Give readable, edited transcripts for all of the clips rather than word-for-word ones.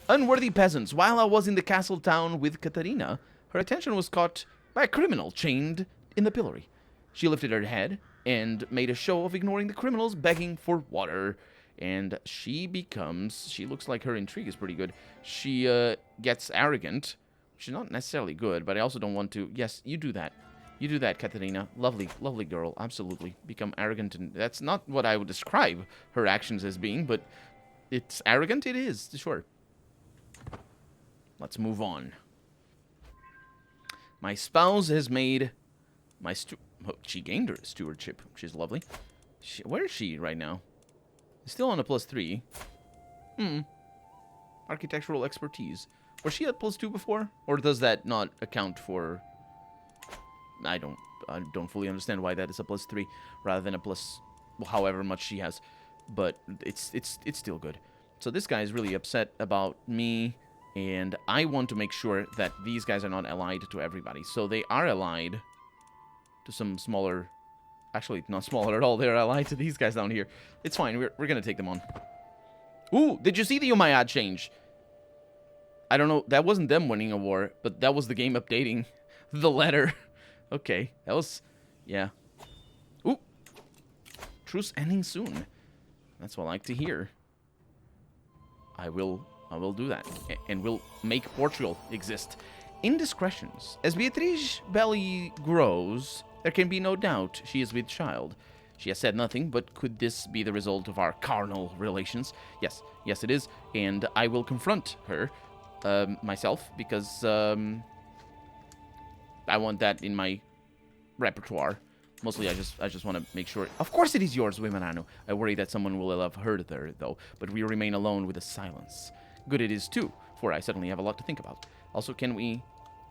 Unworthy peasants. While I was in the castle town with Katarina, her attention was caught by a criminal chained in the pillory. She lifted her head and made a show of ignoring the criminals begging for water. And she looks like her intrigue is pretty good. She gets arrogant. She's not necessarily good, but I also don't want to. Yes, you do that. You do that, Katarina. Lovely, lovely girl. Absolutely. Become arrogant. And that's not what I would describe her actions as being, but it's arrogant. It is, sure. Let's move on. My spouse has made my she gained her stewardship, which is lovely. Where is she right now? Still on a +3. Architectural expertise. Was she at +2 before? Or does that not account for... I don't fully understand why that is a +3 rather than a plus however much she has. But it's still good. So this guy is really upset about me, and I want to make sure that these guys are not allied to everybody. So they are allied to some smaller... Actually, not smaller at all. They're allied to these guys down here. It's fine. We're going to take them on. Ooh, did you see the Umayyad change? I don't know. That wasn't them winning a war, but that was the game updating the letter. Okay, that was... Yeah. Ooh. Truce ending soon. That's what I like to hear. I will do that. And we'll make Portugal exist. Indiscretions. As Beatrice's belly grows, there can be no doubt she is with child. She has said nothing, but could this be the result of our carnal relations? Yes, yes it is, and I will confront her, myself, because, I want that in my repertoire. Mostly I just want to make sure... Of course it is yours, Wimanano. I worry that someone will have heard her, though, but we remain alone with the silence. Good it is, too, for I suddenly have a lot to think about. Also, can we...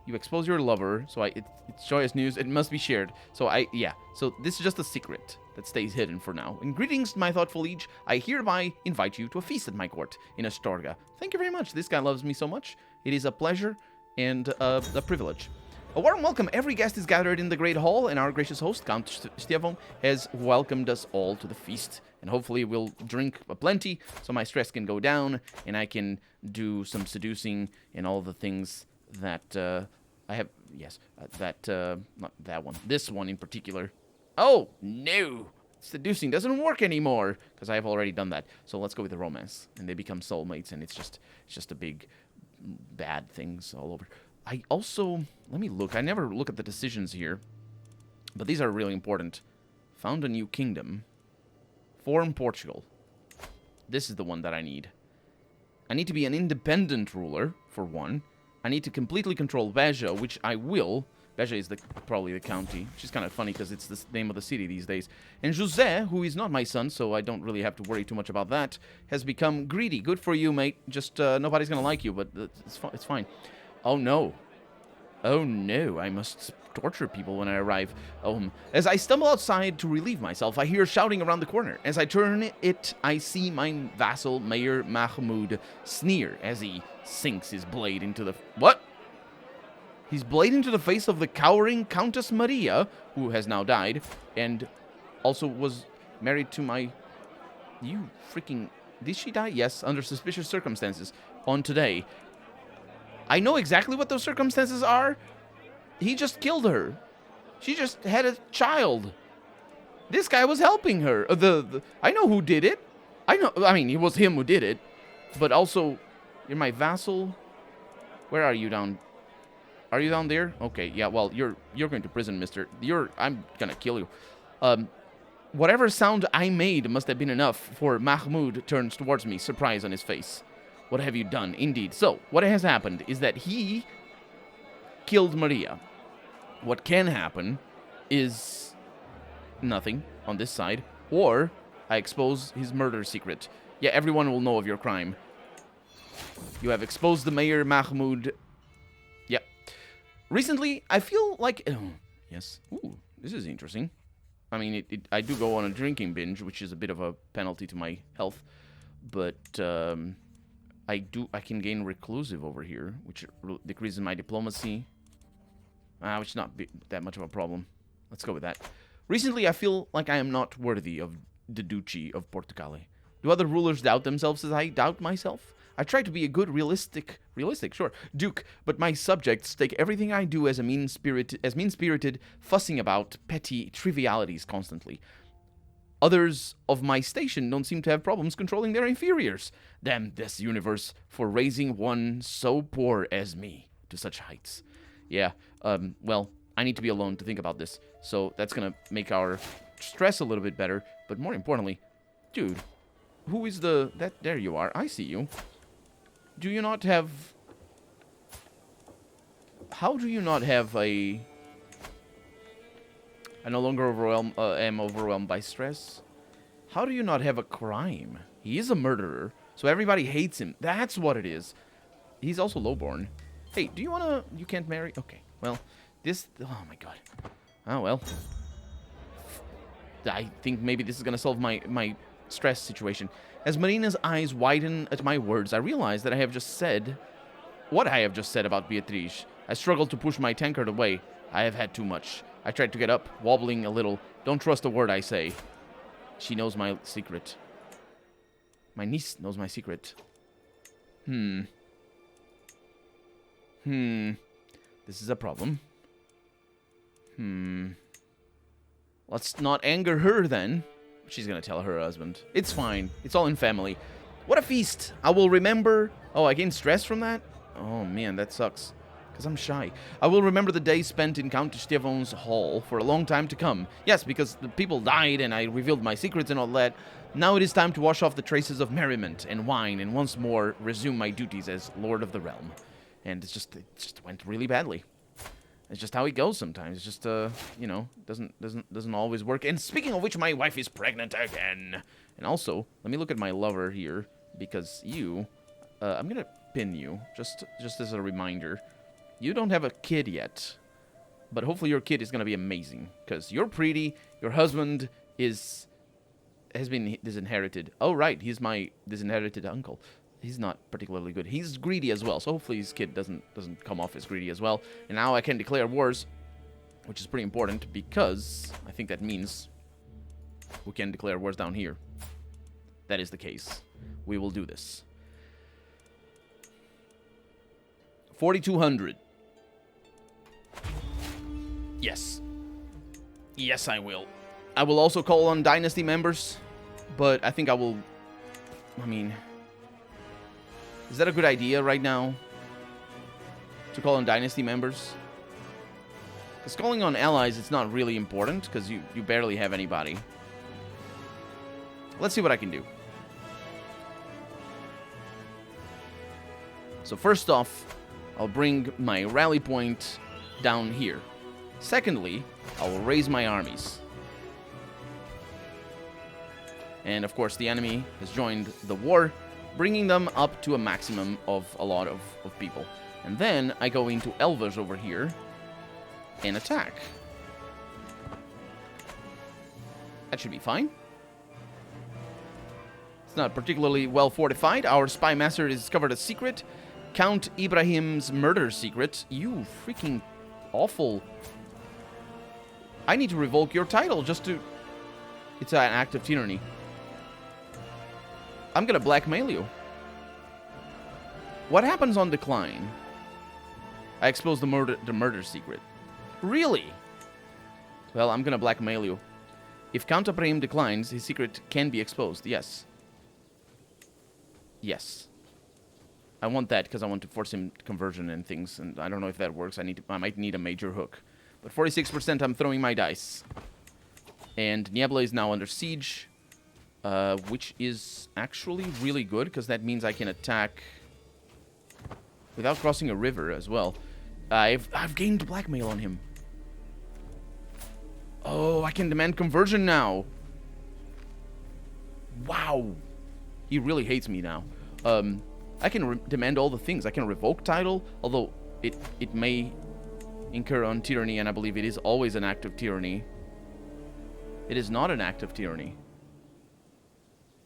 You expose your lover, so it's joyous news. It must be shared. So yeah. So this is just a secret that stays hidden for now. And greetings, my thoughtful liege. I hereby invite you to a feast at my court in Astorga. Thank you very much. This guy loves me so much. It is a pleasure and a privilege. A warm welcome. Every guest is gathered in the great hall, and our gracious host, Count Stefan, has welcomed us all to the feast. And hopefully we'll drink plenty, so my stress can go down, and I can do some seducing and all the things that I have, yes, not that one, this one in particular. Oh, no, seducing doesn't work anymore, because I have already done that. So let's go with the romance, and they become soulmates, and it's just a big bad things all over. I also, let me look, I never look at the decisions here, but these are really important. Found a new kingdom. Form Portugal. This is the one that I need. I need to be an independent ruler, for one. I need to completely control Beja, which I will. Beja is probably the county, which is kind of funny because it's the name of the city these days. And José, who is not my son, so I don't really have to worry too much about that, has become greedy. Good for you, mate. Just nobody's going to like you, but it's fine. Oh, no. Oh, no. I must torture people when I arrive home. As I stumble outside to relieve myself, I hear shouting around the corner. As I turn it, I see my vassal, Mayor Mahmoud, sneer as he sinks his blade into the... What? His blade into the face of the cowering Countess Maria, who has now died, and also was married to my... You freaking... Did she die? Yes, under suspicious circumstances. On today. I know exactly what those circumstances are. He just killed her. She just had a child. This guy was helping her. I know who did it. I mean, it was him who did it. But also, you're my vassal. Where are you down? Are you down there? Okay, yeah, well, you're going to prison, mister. I'm gonna kill you. Whatever sound I made must have been enough for Mahmoud turns towards me, surprise on his face. What have you done? Indeed. So, what has happened is that he killed Maria. What can happen is nothing on this side, or I expose his murder secret. Yeah, everyone will know of your crime. You have exposed the Mayor Mahmoud. Yeah. Recently, I feel like... yes. Ooh, this is interesting. I mean, I do go on a drinking binge, which is a bit of a penalty to my health. But I can gain reclusive over here, which decreases my diplomacy. Which is not that much of a problem. Let's go with that. Recently, I feel like I am not worthy of the Duchy of Portugal. Do other rulers doubt themselves as I doubt myself? I try to be a good, realistic, sure, duke, but my subjects take everything I do as mean-spirited, fussing about petty trivialities constantly. Others of my station don't seem to have problems controlling their inferiors. Damn this universe for raising one so poor as me to such heights. Yeah, well, I need to be alone to think about this, so that's gonna make our stress a little bit better, but more importantly, dude, who is there you are, I see you. Do you not have... How do you not have a... I no longer am overwhelmed by stress. How do you not have a crime? He is a murderer, so everybody hates him. That's what it is. He's also lowborn. Hey, do you wanna... You can't marry? Okay, well, this... Oh my god. Oh, well. I think maybe this is gonna solve my stress situation. As Marina's eyes widen at my words, I realize that I have just said... What I have just said about Beatrice. I struggled to push my tankard away. I have had too much. I tried to get up, wobbling a little. Don't trust a word I say. She knows my secret. My niece knows my secret. This is a problem. Let's not anger her, then. She's gonna tell her husband. It's fine. It's all in family. What a feast! I will remember... Oh, I gained stress from that? Oh, man, that sucks. Because I'm shy. I will remember the days spent in Count Stefan's hall for a long time to come. Yes, because the people died and I revealed my secrets and all that. Now it is time to wash off the traces of merriment and wine and once more resume my duties as Lord of the Realm. And it just went really badly. It's just how it goes sometimes. It's just, you know, doesn't always work. And speaking of which, my wife is pregnant again. And also, let me look at my lover here, because you, I'm gonna pin you, just as a reminder. You don't have a kid yet, but hopefully your kid is gonna be amazing, because you're pretty, your husband has been disinherited. Oh, right, he's my disinherited uncle. He's not particularly good. He's greedy as well, so hopefully his kid doesn't come off as greedy as well. And now I can declare wars, which is pretty important, because I think that means we can declare wars down here. That is the case. We will do this. 4,200. Yes. Yes, I will. I will also call on Dynasty members, but I think I will... I mean... Is that a good idea right now? To call on Dynasty members? Because calling on allies, it's not really important, because you barely have anybody. Let's see what I can do. So first off, I'll bring my rally point down here. Secondly, I will raise my armies. And of course, the enemy has joined the war, bringing them up to a maximum of a lot of people. And then I go into Elvers over here and attack. That should be fine. It's not particularly well fortified. Our spy master has discovered a secret. Count Ibrahim's murder secret. You freaking awful. I need to revoke your title just to... It's an act of tyranny. I'm gonna blackmail you. What happens on decline? I expose the murder secret. Really? Well, I'm gonna blackmail you. If Count Ibrahim declines, his secret can be exposed. Yes. Yes. I want that because I want to force him conversion and things, and I don't know if that works. I might need a major hook. But 46%, I'm throwing my dice. And Niebla is now under siege, which is actually really good because that means I can attack without crossing a river as well. I've gained blackmail on him. Oh, I can demand conversion now. Wow. He really hates me now. I can demand all the things. I can revoke title, although it may incur on tyranny, and I believe it is always an act of tyranny. It is not an act of tyranny.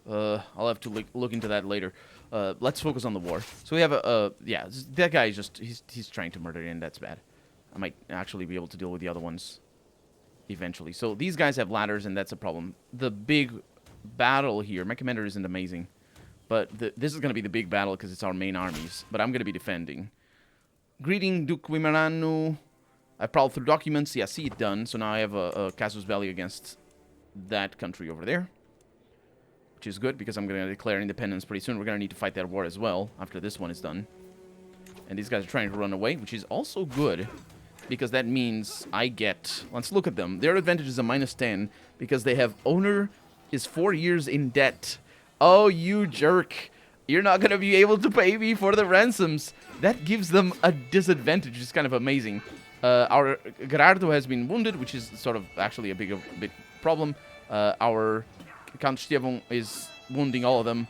I'll have to look into that later. Let's focus on the war. So we have yeah, that guy is just, he's trying to murder, and that's bad. I might actually be able to deal with the other ones eventually. So these guys have ladders, and that's a problem. The big battle here, my commander isn't amazing, But this is going to be the big battle because it's our main armies. But I'm going to be defending. Greeting Duke Wimeranu. I prowled through documents. Yeah, see it done. So now I have a casus belli against that country over there. Which is good because I'm going to declare independence pretty soon. We're going to need to fight that war as well after this one is done. And these guys are trying to run away, which is also good. Because that means I get... Let's look at them. Their advantage is a -10 because they have owner is 4 years in debt. Oh, you jerk. You're not going to be able to pay me for the ransoms. That gives them a disadvantage. It's kind of amazing. Our Gerardo has been wounded, which is sort of actually a big problem. Our Count Stevon is wounding all of them.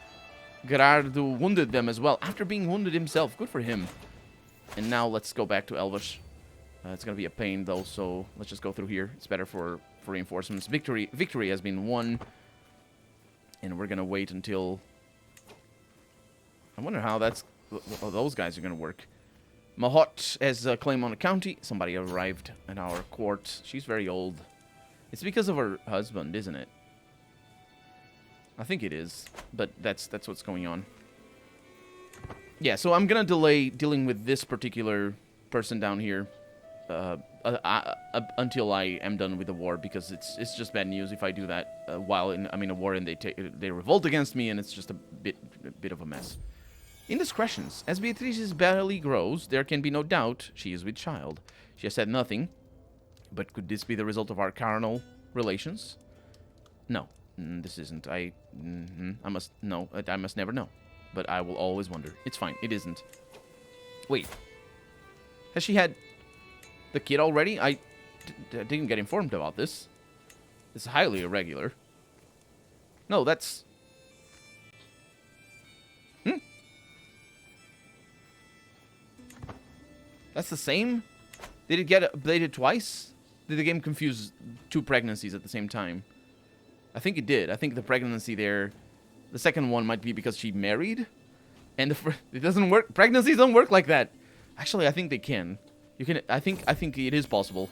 Gerardo wounded them as well after being wounded himself. Good for him. And now let's go back to Elvish. It's going to be a pain, though, so let's just go through here. It's better for reinforcements. Victory has been won. And we're going to wait until... I wonder how those guys are going to work. Mahot has a claim on the county. Somebody arrived at our court. She's very old. It's because of her husband, isn't it? I think it is. But that's what's going on. Yeah, so I'm going to delay dealing with this particular person down here. Until I am done with the war, because it's just bad news if I do that while I'm in a war and they revolt against me, and it's just a bit of a mess. Indiscretions. As Beatrice's belly grows, there can be no doubt she is with child. She has said nothing, but could this be the result of our carnal relations? No, this isn't. I must never know, but I will always wonder. It's fine. It isn't. Wait, has she had the kid already? I didn't get informed about this. It's highly irregular. No, that's... That's the same? Did it get updated twice? Did the game confuse two pregnancies at the same time? I think it did. I think the pregnancy there... The second one might be because she married? And it doesn't work. Pregnancies don't work like that. Actually, I think they can. You can. I think it is possible,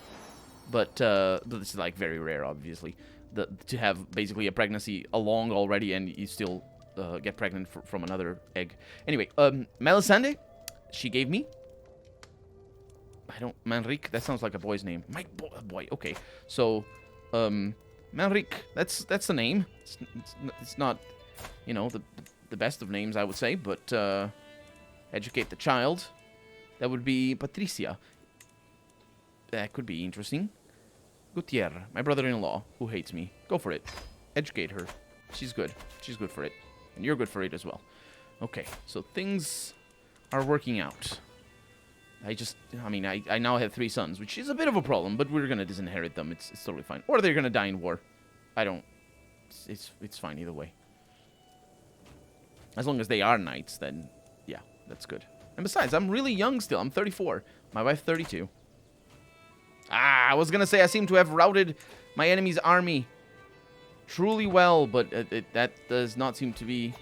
but it's like very rare, obviously, to have basically a pregnancy along already and you still get pregnant from another egg. Anyway, Melisande, she gave me. Manrique. That sounds like a boy's name. My boy. Okay, so Manrique. That's the name. It's not, you know, the best of names, I would say, but educate the child. That would be Patricia. That could be interesting. Gutierre, my brother-in-law, who hates me. Go for it. Educate her. She's good. She's good for it. And you're good for it as well. Okay, so things are working out. I now have 3 sons, which is a bit of a problem, but we're going to disinherit them. It's totally fine. Or they're going to die in war. It's fine either way. As long as they are knights, then yeah, that's good. And besides, I'm really young still. I'm 34. My wife, 32. I was going to say I seem to have routed my enemy's army truly well, but that does not seem to be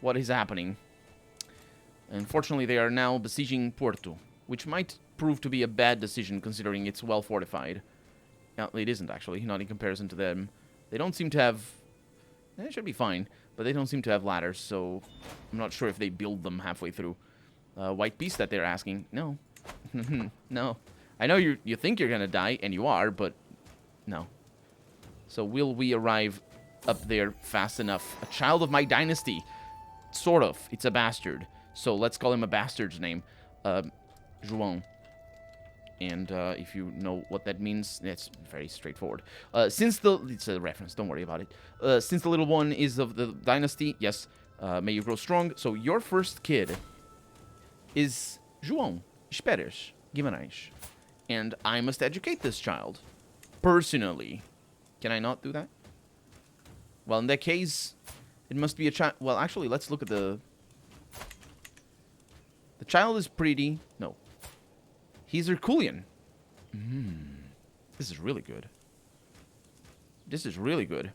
what is happening. Unfortunately, they are now besieging Porto, which might prove to be a bad decision considering it's well fortified. No, it isn't actually, not in comparison to them. They don't seem to have... It should be fine, but they don't seem to have ladders, so I'm not sure if they build them halfway through. White Beast that they're asking. No. No. I know you think you're going to die, and you are, but no. So will we arrive up there fast enough? A child of my dynasty. Sort of. It's a bastard. So let's call him a bastard's name. João. And if you know what that means, it's very straightforward. It's a reference, don't worry about it. Since the little one is of the dynasty, yes, may you grow strong. So your first kid is João Esperes Guimarães. And I must educate this child. Personally. Can I not do that? Well, in that case, it must be a child. Well, actually, let's look at the... The child is pretty. No. He's Herculean. This is really good. This is really good.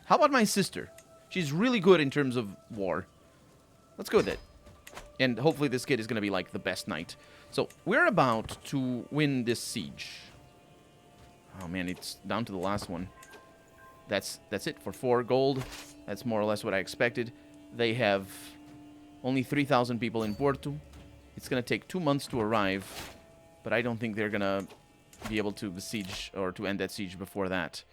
How about my sister? She's really good in terms of war. Let's go with it. And hopefully this kid is going to be like the best knight. So we're about to win this siege. Oh man, it's down to the last one. That's it for 4 gold. That's more or less what I expected. They have only 3,000 people in Porto. It's going to take 2 months to arrive, but I don't think they're going to be able to besiege or to end that siege before that.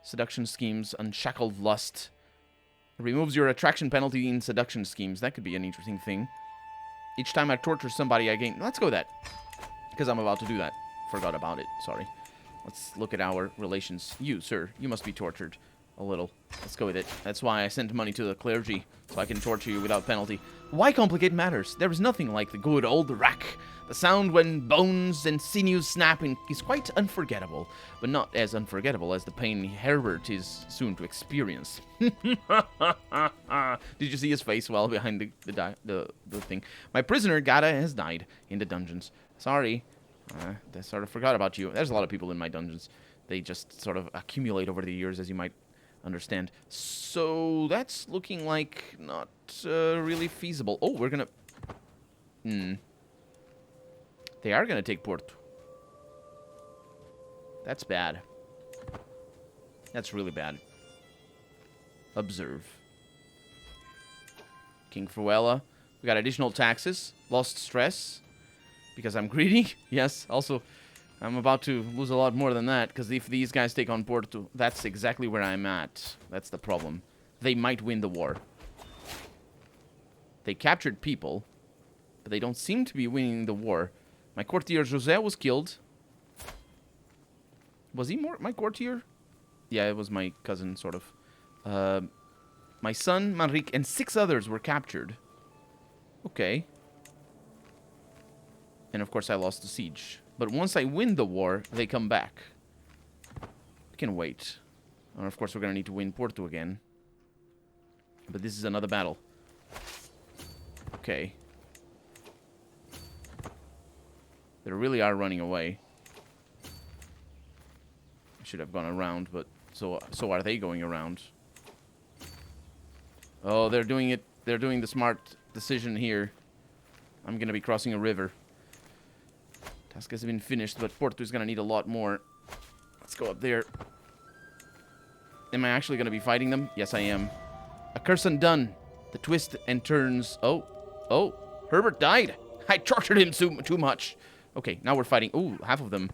Seduction schemes, unshackled lust. Removes your attraction penalty in seduction schemes. That could be an interesting thing. Each time I torture somebody, I gain... Let's go with that, because I'm about to do that. Forgot about it. Sorry. Let's look at our relations. You, sir, you must be tortured a little. Let's go with it. That's why I sent money to the clergy, so I can torture you without penalty. Why complicate matters? There is nothing like the good old rack. The sound when bones and sinews snap is quite unforgettable, but not as unforgettable as the pain Herbert is soon to experience. Did you see his face while behind the thing? My prisoner, Gata, has died in the dungeons. Sorry. I sort of forgot about you. There's a lot of people in my dungeons. They just sort of accumulate over the years, as you might understand. So that's looking like not really feasible. Oh, we're gonna... They are gonna take Porto. That's bad. That's really bad. Observe. King Fruella. We got additional taxes. Lost stress. Because I'm greedy. Yes, also, I'm about to lose a lot more than that. Because if these guys take on Porto, that's exactly where I'm at. That's the problem. They might win the war. They captured people, but they don't seem to be winning the war. My courtier José was killed. Was he my courtier? Yeah, it was my cousin, sort of. My son, Manrique, and 6 others were captured. Okay. And of course I lost the siege. But once I win the war, they come back. We can wait. And of course we're going to need to win Porto again. But this is another battle. Okay. They really are running away. I should have gone around, but so are they going around. Oh, they're doing it. They're doing the smart decision here. I'm going to be crossing a river. Task has been finished, but Porto is going to need a lot more. Let's go up there. Am I actually going to be fighting them? Yes, I am. A curse undone. The twist and turns. Oh, Herbert died. I tortured him too much. Okay, now we're fighting. Ooh, half of them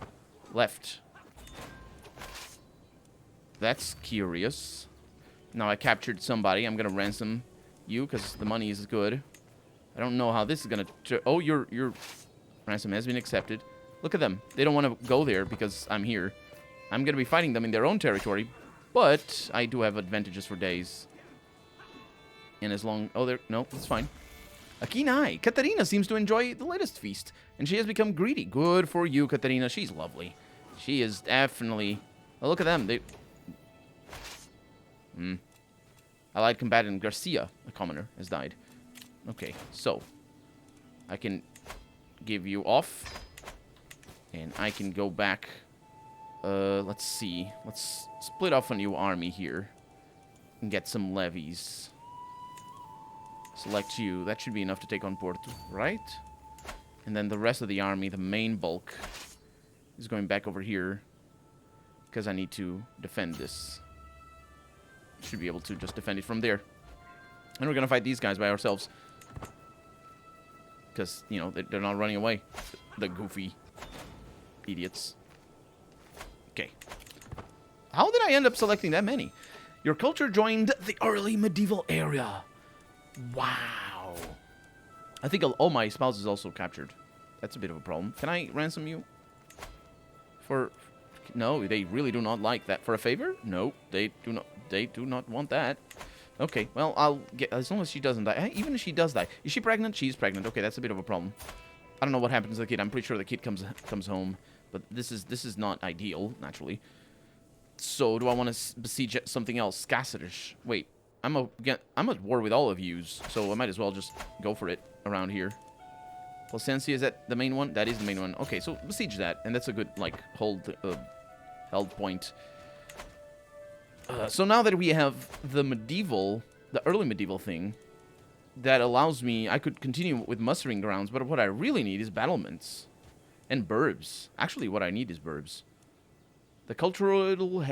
left. That's curious. Now I captured somebody. I'm going to ransom you because the money is good. I don't know how this is going to... Oh, your ransom has been accepted. Look at them. They don't want to go there because I'm here. I'm going to be fighting them in their own territory, but I do have advantages for days. And as long... Oh, no, that's fine. A keen eye. Katarina seems to enjoy the latest feast, and she has become greedy. Good for you, Katarina. She's lovely. She is definitely... Oh, look at them. They... Allied combatant Garcia, a commoner, has died. Okay, so... I can give you off. And I can go back. Let's see. Let's split off a new army here. And get some levies. Select you. That should be enough to take on Porto, right? And then the rest of the army, the main bulk, is going back over here. Because I need to defend this. Should be able to just defend it from there. And we're going to fight these guys by ourselves. Because, you know, they're not running away. The goofy idiots. Okay. How did I end up selecting that many? Your culture joined the early medieval era. Wow. I think all my spouse is also captured. That's a bit of a problem. Can I ransom you? For... No, they really do not like that. For a favor? No, they do not. They do not want that. Okay, well, I'll get... As long as she doesn't die. Even if she does die. Is she pregnant? She's pregnant. Okay, that's a bit of a problem. I don't know what happens to the kid. I'm pretty sure the kid comes home. But this is not ideal, naturally. So, do I want to besiege something else? Scasterish. Wait, I'm at war with all of yous, so I might as well just go for it around here. Placencia, is that the main one? That is the main one. Okay, so besiege that, and that's a good, like, held point. So now that we have the early medieval thing, that allows me, I could continue with mustering grounds, but what I really need is battlements. And burbs. Actually, what I need is burbs. The cultural...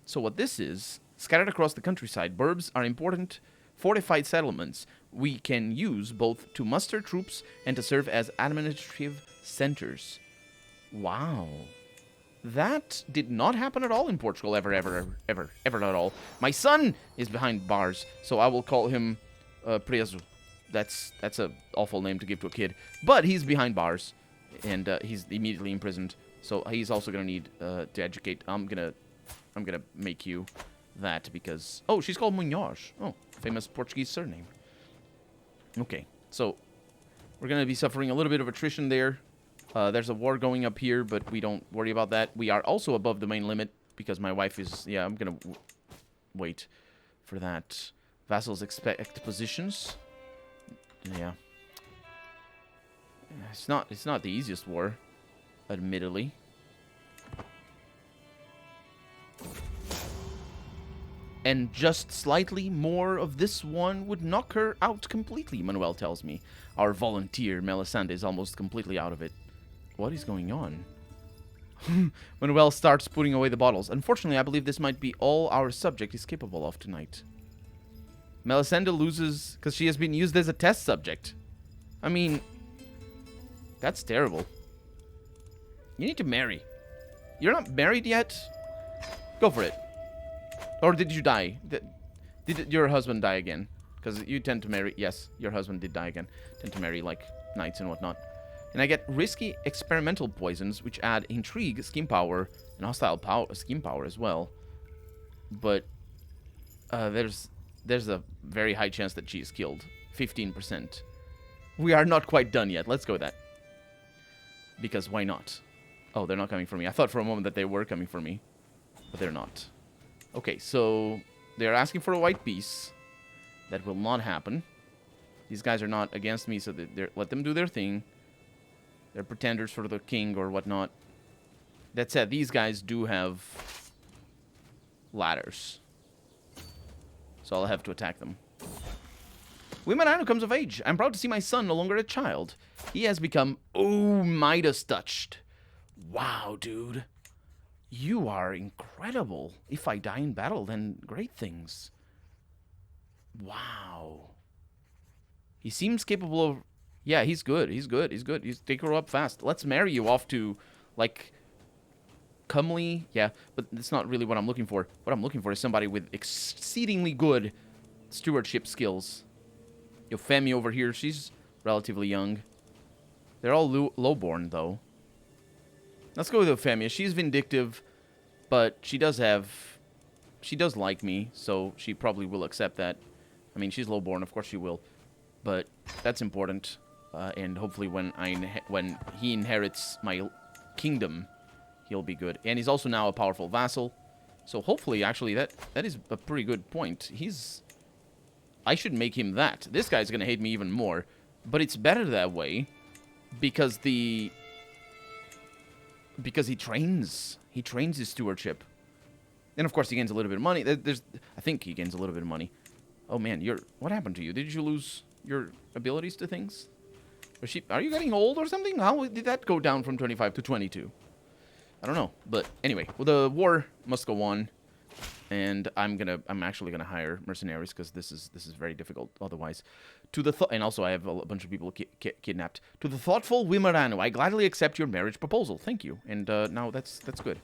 So what this is, scattered across the countryside, burbs are important fortified settlements we can use both to muster troops and to serve as administrative centers. Wow. That did not happen at all in Portugal, ever at all. My son is behind bars, so I will call him Preso. That's a awful name to give to a kid, but he's behind bars, and he's immediately imprisoned. So he's also gonna need to educate. I'm gonna make you that because she's called Munhoz. Oh, famous Portuguese surname. Okay, so we're gonna be suffering a little bit of attrition there. There's a war going up here, but we don't worry about that. We are also above the main limit because my wife is... Yeah, I'm going to wait for that. Vassals expect positions. Yeah. It's not the easiest war, admittedly. And just slightly more of this one would knock her out completely, Manuel tells me. Our volunteer, Melisande, is almost completely out of it. What is going on? Manuel starts putting away the bottles. Unfortunately, I believe this might be all our subject is capable of tonight. Melisande loses because she has been used as a test subject. I mean, that's terrible. You need to marry. You're not married yet? Go for it. Or did you die? Did your husband die again? Because you tend to marry... Yes, your husband did die again. Tend to marry, like, knights and whatnot. And I get risky experimental poisons, which add intrigue, scheme power, and hostile scheme power as well. But there's a very high chance that she is killed. 15%. We are not quite done yet. Let's go with that. Because why not? Oh, they're not coming for me. I thought for a moment that they were coming for me. But they're not. Okay, so they're asking for a white piece. That will not happen. These guys are not against me, so let them do their thing. They're pretenders for the king or whatnot. That said, these guys do have ladders. So I'll have to attack them. Wimarano comes of age. I'm proud to see my son no longer a child. He has become, Midas touched. Wow, dude. You are incredible. If I die in battle, then great things. Wow. He seems capable of... Yeah, he's good. He's good. He's good. He's take her up fast. Let's marry you off to, like, comely. Yeah, but that's not really what I'm looking for. What I'm looking for is somebody with exceedingly good stewardship skills. Euphemia over here, she's relatively young. They're all lowborn, though. Let's go with Euphemia. She's vindictive, but she does like me, so she probably will accept that. I mean, she's lowborn, of course she will. But that's important. And hopefully when he inherits my kingdom, he'll be good. And he's also now a powerful vassal. So hopefully, actually, that is a pretty good point. I should make him that. This guy's going to hate me even more. But it's better that way because he trains. He trains his stewardship. And of course, he gains a little bit of money. I think he gains a little bit of money. Oh man, what happened to you? Did you lose your abilities to things? Are you getting old or something? How did that go down from 25 to 22? I don't know. But anyway, well, the war must go on. And I'm actually gonna hire mercenaries because this is very difficult otherwise. And also I have a bunch of people kidnapped. To the thoughtful Wimarano, I gladly accept your marriage proposal. Thank you. And now that's good.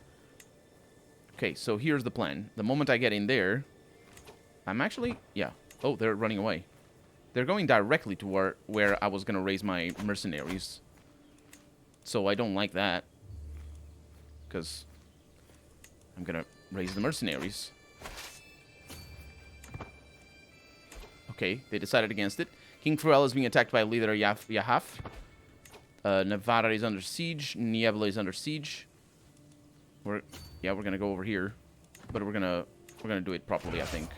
Okay, so here's the plan. The moment I get in there, I'm actually... Yeah. Oh, they're running away. They're going directly to where I was going to raise my mercenaries. So I don't like that. Because I'm going to raise the mercenaries. Okay, they decided against it. King Fruel is being attacked by leader Yahaf. Navarra is under siege. Niebla is under siege. We're going to go over here. But we're going to do it properly, I think.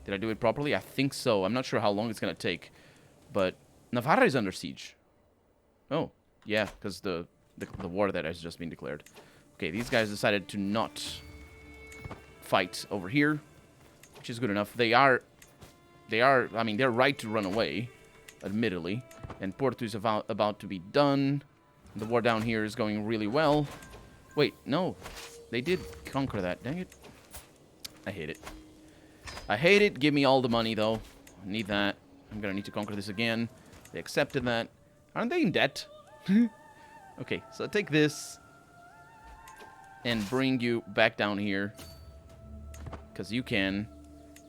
Did I do it properly? I think so. I'm not sure how long it's going to take. But Navarra is under siege. Oh, yeah, because the war that has just been declared. Okay, these guys decided to not fight over here, which is good enough. I mean, they're right to run away, admittedly. And Porto is about to be done. The war down here is going really well. Wait, no. They did conquer that. Dang it. I hate it. I hate it. Give me all the money, though. I need that. I'm gonna need to conquer this again. They accepted that. Aren't they in debt? Okay, so take this and bring you back down here. Because you can.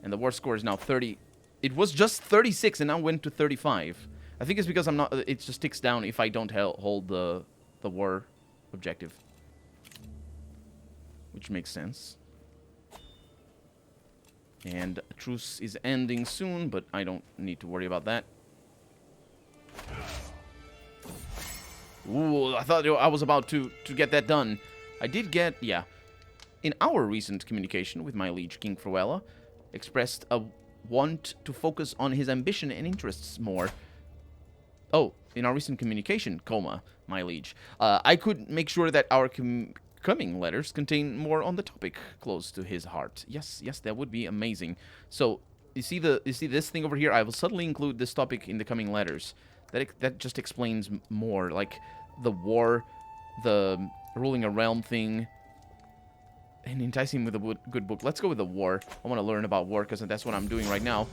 And the war score is now 30. It was just 36 and now went to 35. I think it's because I'm not... It just ticks down if I don't hold the war objective. Which makes sense. And a truce is ending soon, but I don't need to worry about that. Ooh, I thought I was about to get that done. I did get... Yeah. In our recent communication with my liege, King Fruella, expressed a want to focus on his ambition and interests more. Oh, in our recent communication, my liege, I could make sure that our coming letters contain more on the topic close to his heart. Yes, that would be amazing. So, you see this thing over here? I will subtly include this topic in the coming letters. That just explains more, like the war, the ruling a realm thing, and enticing with a good book. Let's go with the war. I want to learn about war because that's what I'm doing right now.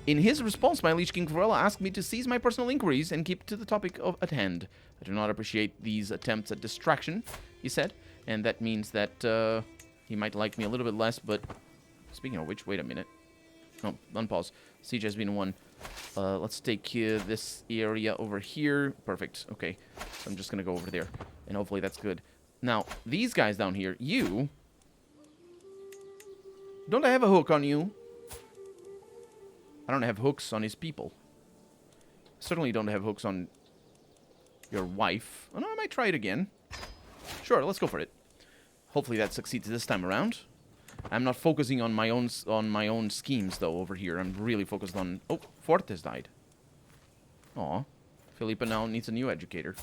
In his response, my liege King Fruella asked me to cease my personal inquiries and keep to the topic at hand. I do not appreciate these attempts at distraction, he said, and that means that he might like me a little bit less, but speaking of which, wait a minute. No, unpause. Siege has been won. Let's take this area over here. Perfect. Okay, so I'm just going to go over there, and hopefully that's good. Now, these guys down here, you... Don't I have a hook on you? I don't have hooks on his people. Certainly don't have hooks on your wife. Oh, no, I might try it again. Sure, let's go for it. Hopefully that succeeds this time around. I'm not focusing on my own schemes, though, over here. I'm really focused on... Oh, Fort has died. Aw. Philippa now needs a new educator.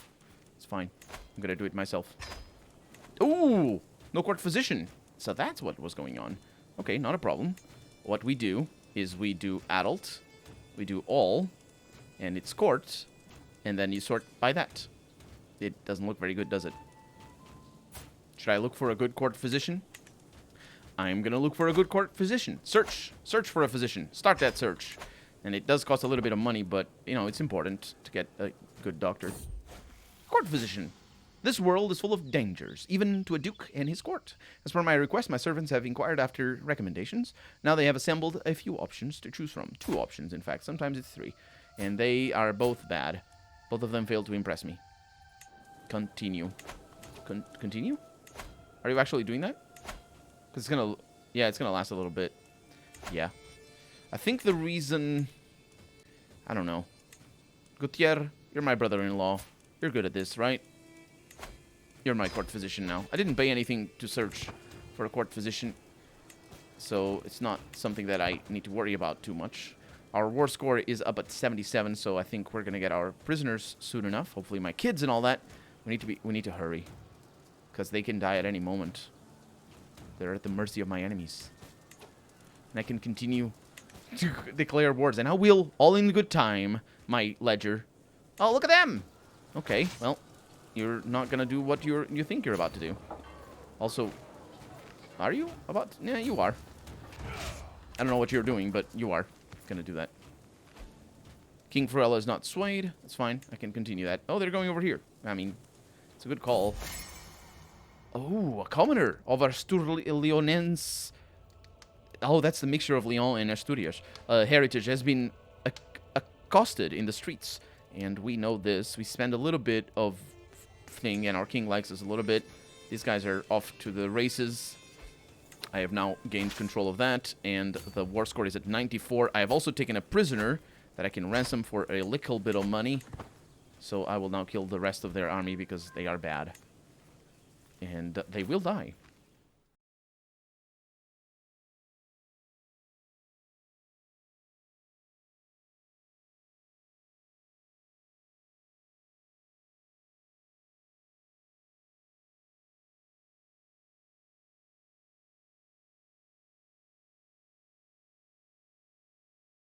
It's fine. I'm gonna do it myself. Ooh! No court physician. So that's what was going on. Okay, not a problem. What we do is we do adult, we do all, and it's court, and then you sort by that. It doesn't look very good, does it? Should I look for a good court physician? I'm gonna look for a good court physician. Search for a physician. Start that search. And it does cost a little bit of money, but, you know, it's important to get a good doctor. Court physician. This world is full of dangers, even to a duke and his court. As per my request, my servants have inquired after recommendations. Now they have assembled a few options to choose from. 2 options, in fact. Sometimes it's 3. And they are both bad. Both of them failed to impress me. Continue. Continue? Are you actually doing that? Because it's gonna... Yeah, it's gonna last a little bit. Yeah. I think the reason... I don't know. Gutierre, you're my brother-in-law. You're good at this, right? You're my court physician now. I didn't pay anything to search for a court physician, so it's not something that I need to worry about too much. Our war score is up at 77, so I think we're gonna get our prisoners soon enough. Hopefully my kids and all that. We need to hurry, because they can die at any moment. They're at the mercy of my enemies, and I can continue to declare wars, and I will, all in good time, my ledger. Oh, look at them! Okay, well, you're not gonna do what you think you're about to do. Also, are you about to? Yeah, you are. I don't know what you're doing, but you are gonna do that. King Fruella is not swayed. That's fine. I can continue that. Oh, they're going over here. I mean, it's a good call. Oh, a commoner of Astur-Leonense. Oh, that's the mixture of Leon and Asturias. Heritage has been accosted in the streets, and we know this. We spend a little bit of thing, and our king likes us a little bit. These guys are off to the races. I have now gained control of that, and the war score is at 94. I have also taken a prisoner that I can ransom for a little bit of money. So I will now kill the rest of their army because they are bad. And they will die.